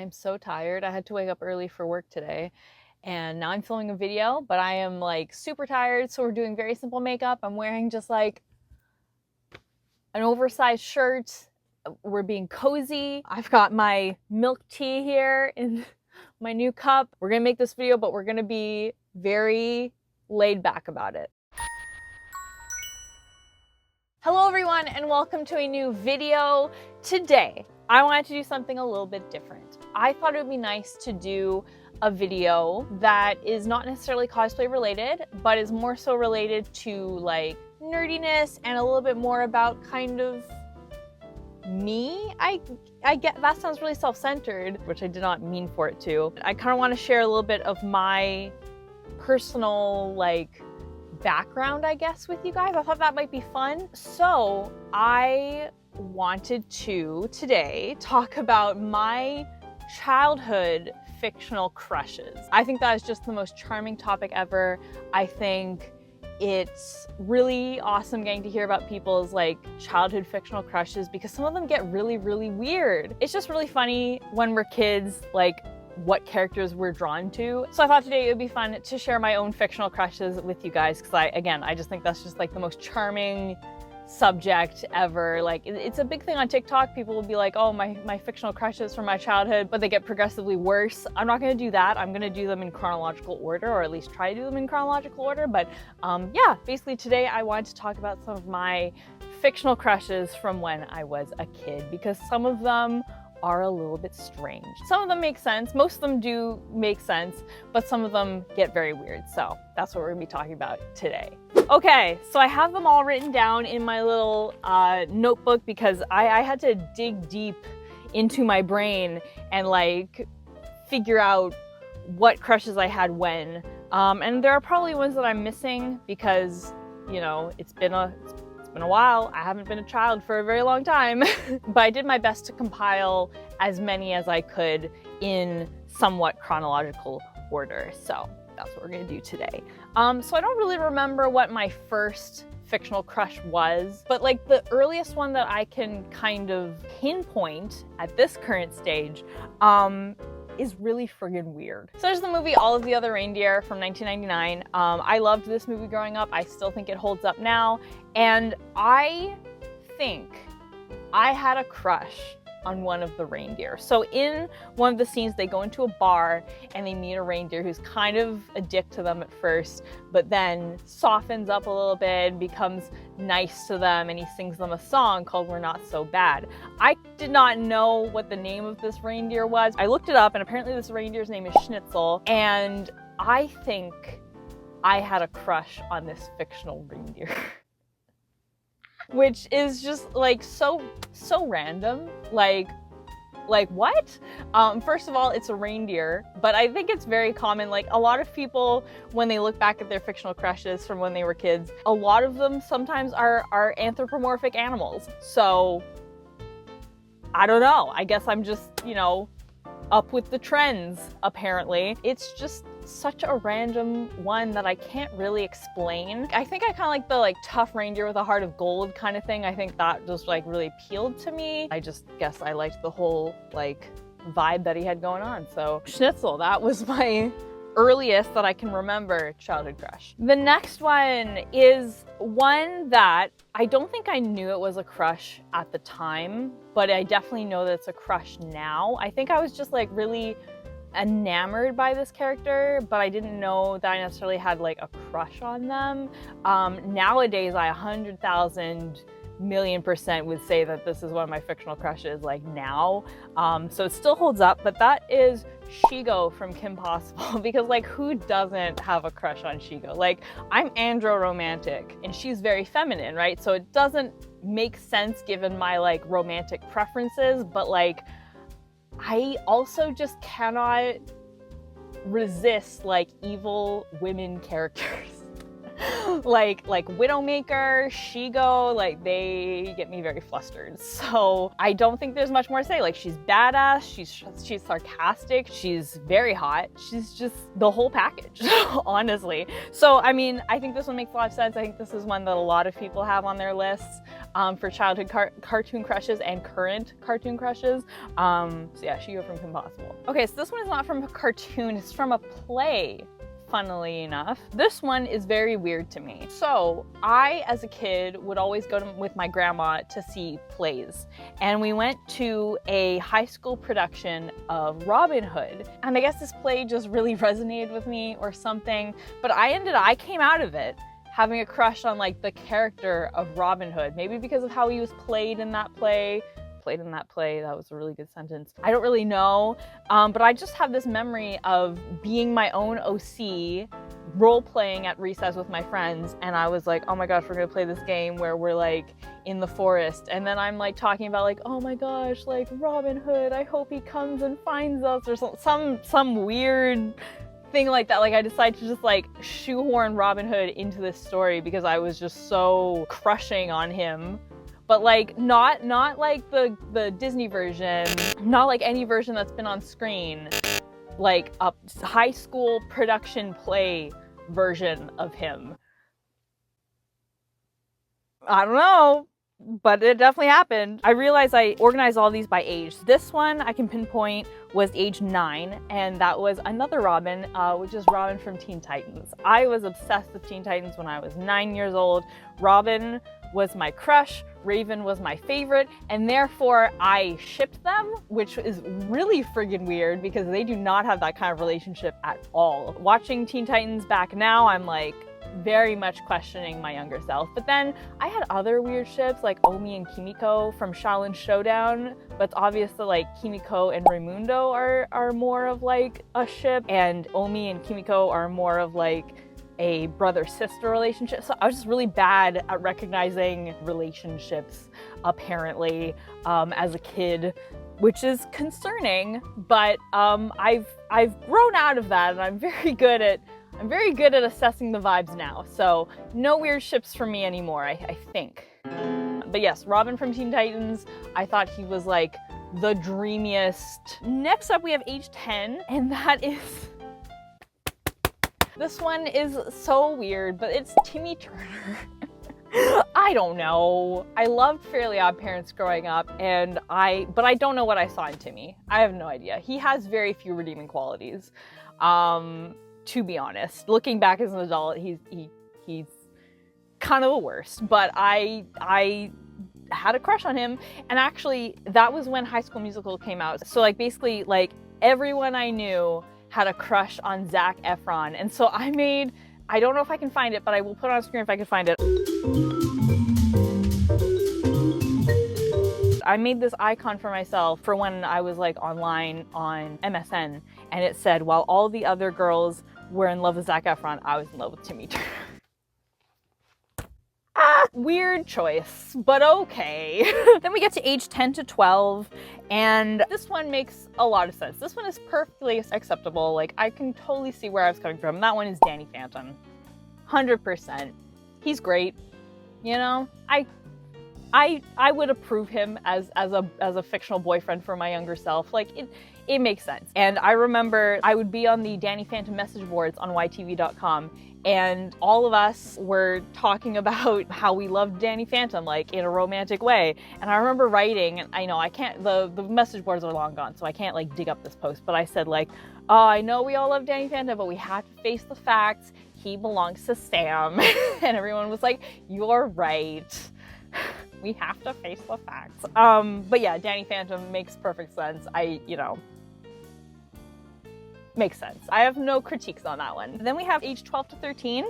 I'm so tired. I had to wake up early for work today, and now I'm filming a video, but I am like super tired, so we're doing very simple makeup. I'm wearing just like an oversized shirt. We're being cozy. I've got my milk tea here in my new cup. We're gonna make this video, but we're gonna be very laid back about it. Hello everyone, and welcome to a new video. Today, I wanted to do something a little bit different. I thought it would be nice to do a video that is not necessarily cosplay related, but is more so related to like nerdiness and a little bit more about kind of me. I get that sounds really self-centered, which I did not mean for it to. I kind of want to share a little bit of my personal like background, I guess, with you guys. I thought that might be fun. So I wanted to today talk about my childhood fictional crushes. I think that is just the most charming topic ever. I think it's really awesome getting to hear about people's like childhood fictional crushes because some of them get really, really weird. It's just really funny when we're kids, like what characters we're drawn to. So I thought today it would be fun to share my own fictional crushes with you guys because I just think that's just like the most charming subject ever. Like it's a big thing on TikTok. People will be like, oh, my fictional crushes from my childhood, but they get progressively worse. I'm not gonna do that. I'm gonna do them in chronological order, or at least try to do them in chronological order. But yeah, basically today I wanted to talk about some of my fictional crushes from when I was a kid because some of them are a little bit strange. Some of them make sense, most of them do make sense, but some of them get very weird. So that's what we're gonna be talking about today. Okay, so I have them all written down in my little notebook because I had to dig deep into my brain and like figure out what crushes I had when. And there are probably ones that I'm missing because, you know, it's been a while. I haven't been a child for a very long time, but I did my best to compile as many as I could in somewhat chronological order. So that's what we're gonna do today. So I don't really remember what my first fictional crush was, but like the earliest one that I can kind of pinpoint at this current stage is really friggin' weird. So there's the movie All of the Other Reindeer from 1999. I loved this movie growing up. I still think it holds up now. And I think I had a crush on one of the reindeer. So in one of the scenes, they go into a bar and they meet a reindeer who's kind of a dick to them at first, but then softens up a little bit, becomes nice to them, and he sings them a song called We're Not So Bad. I did not know what the name of this reindeer was. I looked it up, and apparently this reindeer's name is Schnitzel, and I think I had a crush on this fictional reindeer. Which is just like so random. Like what? First of all, it's a reindeer, but I think it's very common. Like a lot of people, when they look back at their fictional crushes from when they were kids, a lot of them sometimes are anthropomorphic animals. So I don't know. I guess I'm just, you know, up with the trends, apparently. It's just such a random one that I can't really explain. I think I kind of like the like tough reindeer with a heart of gold kind of thing. I think that just like really appealed to me. I just guess I liked the whole like vibe that he had going on. So Schnitzel, that was my earliest that I can remember childhood crush. The next one is one that I don't think I knew it was a crush at the time, but I definitely know that it's a crush now. I think I was just like really enamored by this character, but I didn't know that I necessarily had like a crush on them. Nowadays, I 100,000 million % would say that this is one of my fictional crushes like now. So it still holds up, but that is Shigo from Kim Possible because like who doesn't have a crush on Shigo? Like I'm andro-romantic and she's very feminine, right? So it doesn't make sense given my like romantic preferences, but like I also just cannot resist like evil women characters. like Widowmaker, Shigo, like they get me very flustered. So I don't think there's much more to say. Like she's badass, she's sarcastic, she's very hot. She's just the whole package, honestly. So I mean, I think this one makes a lot of sense. I think this is one that a lot of people have on their lists. for childhood cartoon crushes and current cartoon crushes. So yeah, Shio from Kim Possible. Okay, so this one is not from a cartoon, it's from a play. Funnily enough, this one is very weird to me. So I, as a kid, would always go with my grandma to see plays. And we went to a high school production of Robin Hood. And I guess this play just really resonated with me or something. But I came out of it having a crush on like the character of Robin Hood. Maybe because of how he was played in that play. That was a really good sentence. I don't really know, but I just have this memory of being my own OC, role-playing at recess with my friends, and I was like, oh my gosh, we're gonna play this game where we're like in the forest, and then I'm like talking about like, oh my gosh, like Robin Hood, I hope he comes and finds us, or some weird thing like that. Like I decided to just like shoehorn Robin Hood into this story because I was just so crushing on him. But like not like the Disney version, not like any version that's been on screen, like a high school production play version of him. I don't know, but it definitely happened. I realized I organized all these by age. This one I can pinpoint was age 9, and that was another Robin, which is Robin from Teen Titans. I was obsessed with Teen Titans when I was 9 years old. Robin was my crush, Raven was my favorite, and therefore I shipped them, which is really friggin' weird because they do not have that kind of relationship at all. Watching Teen Titans back now, I'm like very much questioning my younger self. But then I had other weird ships like Omi and Kimiko from Shaolin Showdown, but it's obvious that like Kimiko and Raimundo are more of like a ship, and Omi and Kimiko are more of like a brother-sister relationship. So I was just really bad at recognizing relationships, apparently, as a kid, which is concerning, but I've grown out of that, and I'm very good at assessing the vibes now. So no weird ships for me anymore, I think. But yes, Robin from Teen Titans, I thought he was like the dreamiest. Next up we have age 10, and that is this one is so weird, but it's Timmy Turner. I don't know. I loved Fairly Odd Parents growing up, but I don't know what I saw in Timmy. I have no idea. He has very few redeeming qualities, to be honest. Looking back as an adult, he's kind of the worst, but I had a crush on him, and actually that was when High School Musical came out. So like basically like everyone I knew had a crush on Zac Efron, and so I don't know if I can find it, but I will put it on screen if I can find it. I made this icon for myself for when I was like online on MSN, and it said, while all the other girls were in love with Zac Efron, I was in love with Timmy Turner. Weird choice, but okay. Then we get to age 10 to 12, and this one makes a lot of sense. This one is perfectly acceptable. Like, I can totally see where I was coming from. That one is Danny Phantom. 100%. He's great. You know, I would approve him as a fictional boyfriend for my younger self. Like, it makes sense. And I remember I would be on the Danny Phantom message boards on ytv.com, and all of us were talking about how we loved Danny Phantom, like in a romantic way. And I remember writing, and I know I can't, the message boards are long gone, so I can't like dig up this post, but I said like, oh, I know we all love Danny Phantom, but we have to face the facts. He belongs to Sam. And everyone was like, you're right. We have to face the facts. But yeah, Danny Phantom makes perfect sense. Makes sense. I have no critiques on that one. Then we have age 12 to 13,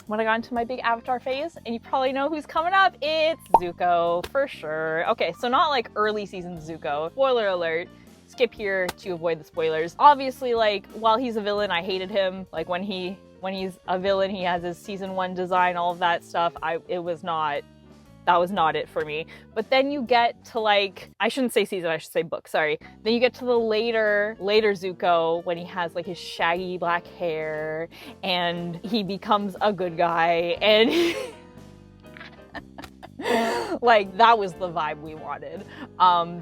when I got into my big Avatar phase, and you probably know who's coming up. It's Zuko, for sure. Okay, so not like early season Zuko. Spoiler alert. Skip here to avoid the spoilers. Obviously, like, while he's a villain, I hated him. Like, when he's a villain, he has his season 1 design, all of that stuff. That was not it for me. But then you get to like, I shouldn't say season, I should say book, sorry. Then you get to the later Zuko, when he has like his shaggy black hair and he becomes a good guy, and Like, that was the vibe we wanted.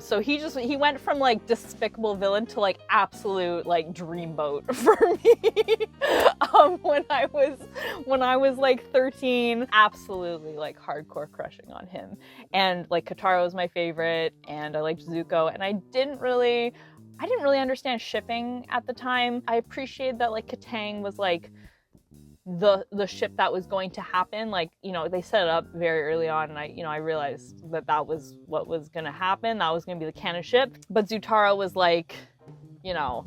So he went from like despicable villain to like absolute like dreamboat for me. When I was like 13, absolutely like hardcore crushing on him. And like Kotaro was my favorite, and I liked Zuko, and I didn't really understand shipping at the time. I appreciated that like Katang was like the ship that was going to happen. Like, you know, they set it up very early on, and I realized that was what was gonna happen. That was gonna be the canon ship. But Zutara was like, you know,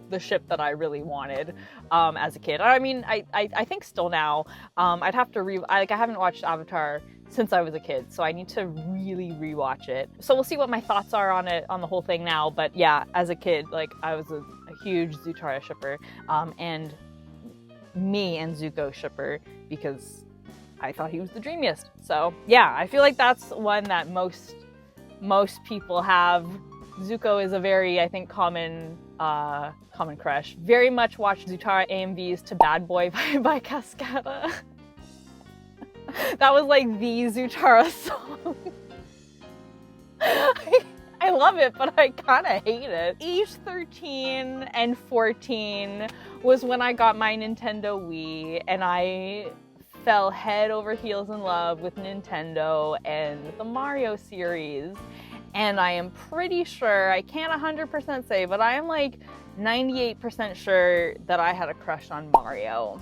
the ship that I really wanted as a kid. I mean, I think still now. I'd have to I haven't watched Avatar since I was a kid, so I need to really rewatch it. So we'll see what my thoughts are on it, on the whole thing now. But yeah, as a kid, like, I was a huge Zutara shipper, and me and Zuko shipper, because I thought he was the dreamiest. So yeah, I feel like that's one that most people have. Zuko is a very, I think, common crush. Very much watched Zutara AMVs to Bad Boy by Cascada. That was like the Zutara song. I love it, but I kind of hate it. Age 13 and 14 was when I got my Nintendo Wii, and I fell head over heels in love with Nintendo and the Mario series. And I am pretty sure, I can't 100% say, but I am like 98% sure that I had a crush on Mario.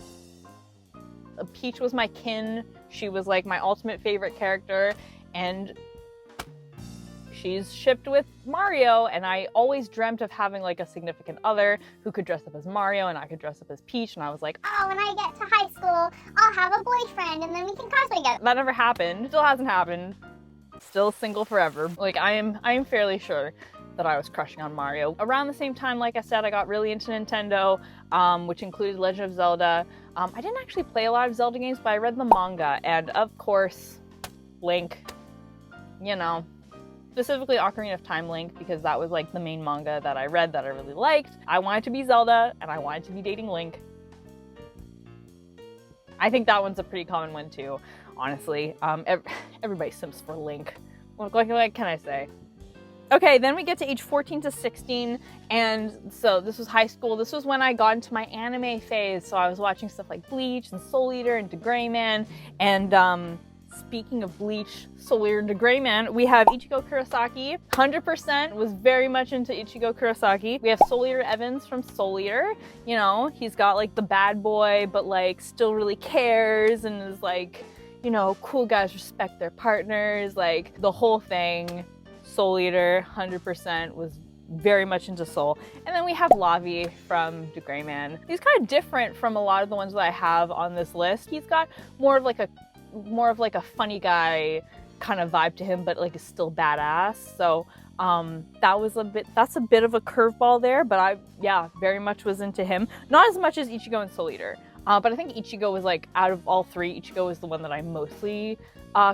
Peach was my kin. She was like my ultimate favorite character, and she's shipped with Mario, and I always dreamt of having like a significant other who could dress up as Mario and I could dress up as Peach, and I was like, oh, when I get to high school, I'll have a boyfriend and then we can cosplay together. that never happened. Still hasn't happened. Still single forever. Like, I am fairly sure that I was crushing on Mario. Around the same time, like I said, I got really into Nintendo, which included Legend of Zelda. I didn't actually play a lot of Zelda games, but I read the manga, and of course, Link, you know, specifically Ocarina of Time Link, because that was like the main manga that I read that I really liked. I wanted to be Zelda, and I wanted to be dating Link. I think that one's a pretty common one too, honestly. Everybody simps for Link. What can I say? Okay, then we get to age 14 to 16, and so this was high school. This was when I got into my anime phase, so I was watching stuff like Bleach and Soul Eater and Gray Man, and speaking of Bleach, Soul Eater, and Gray Man, we have Ichigo Kurosaki. 100% was very much into Ichigo Kurosaki. We have Soul Eater Evans from Soul Eater. You know, he's got like the bad boy, but like still really cares and is like, you know, cool guys respect their partners, like the whole thing. Soul Eater, 100% was very much into Soul. And then we have Lavi from The Gray Man. He's kind of different from a lot of the ones that I have on this list. He's got more of like a funny guy kind of vibe to him, but like is still badass. So that's a bit of a curveball there, but I very much was into him. Not as much as Ichigo and Soul Eater. But I think Ichigo was like, out of all three, Ichigo was the one that I mostly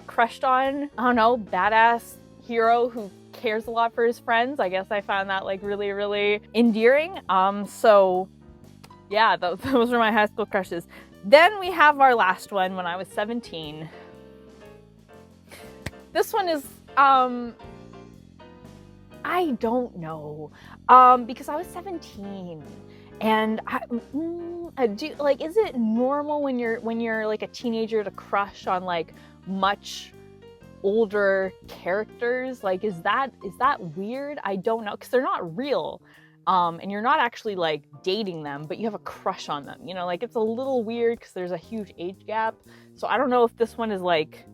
crushed on. I don't know, badass hero who cares a lot for his friends. I guess I found that like really, really endearing. So yeah, those were my high school crushes. Then we have our last one when I was 17. This one is, I don't know, because I was 17. And is it normal when you're like a teenager to crush on like much older characters? Like, is that weird? I don't know, because they're not real, and you're not actually like dating them, but you have a crush on them, you know, like it's a little weird because there's a huge age gap. So I don't know if this one is like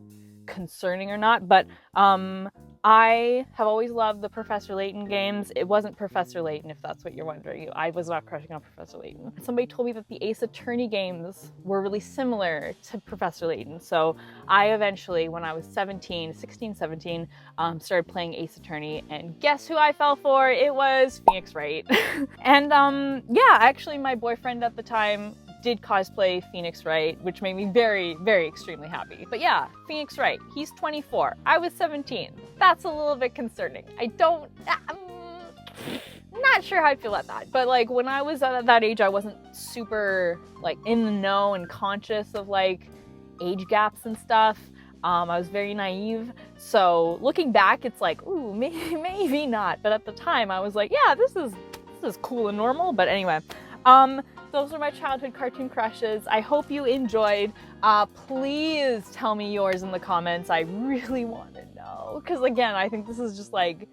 concerning or not, but I have always loved the Professor Layton games. It wasn't Professor Layton, if that's what you're wondering. I was not crushing on Professor Layton. Somebody told me that the Ace Attorney games were really similar to Professor Layton. So I eventually, when I was 17, started playing Ace Attorney, and guess who I fell for? It was Phoenix Wright. And actually my boyfriend at the time did cosplay Phoenix Wright, which made me very, very extremely happy. But yeah, Phoenix Wright, he's 24. I was 17. That's a little bit concerning. I'm not sure how I feel about that. But like when I was at that age, I wasn't super like in the know and conscious of like age gaps and stuff. I was very naive. So looking back, it's like, ooh, maybe not. But at the time I was like, yeah, this is cool and normal. But anyway, those are my childhood cartoon crushes. I hope you enjoyed. Please tell me yours in the comments. I really want to know. Because again, I think this is just like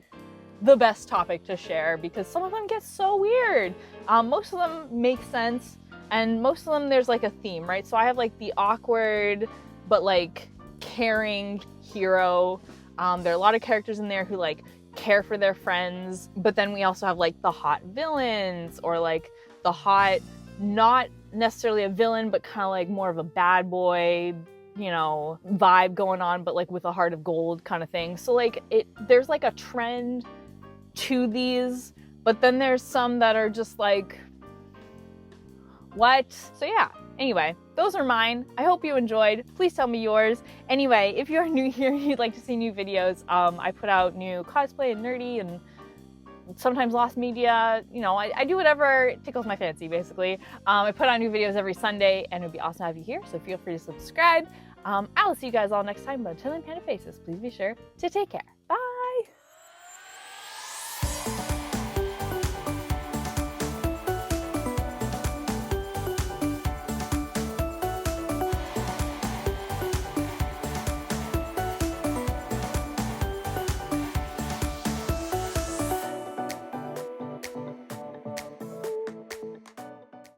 the best topic to share because some of them get so weird. Most of them make sense and most of them there's like a theme, right? So I have like the awkward but like caring hero. There are a lot of characters in there who like care for their friends, but then we also have like the hot villains or like the hot, not necessarily a villain, but kind of like more of a bad boy, you know, vibe going on, but like with a heart of gold kind of thing. So like there's like a trend to these, but then there's some that are just like, what? So yeah, anyway, those are mine. I hope you enjoyed. Please tell me yours. Anyway, if you're new here and you'd like to see new videos, I put out new cosplay and nerdy and sometimes lost media. You know, I do whatever tickles my fancy, basically. I put out new videos every Sunday and it would be awesome to have you here, so feel free to subscribe. I will see you guys all next time, but until then, Panda Faces, please be sure to take care.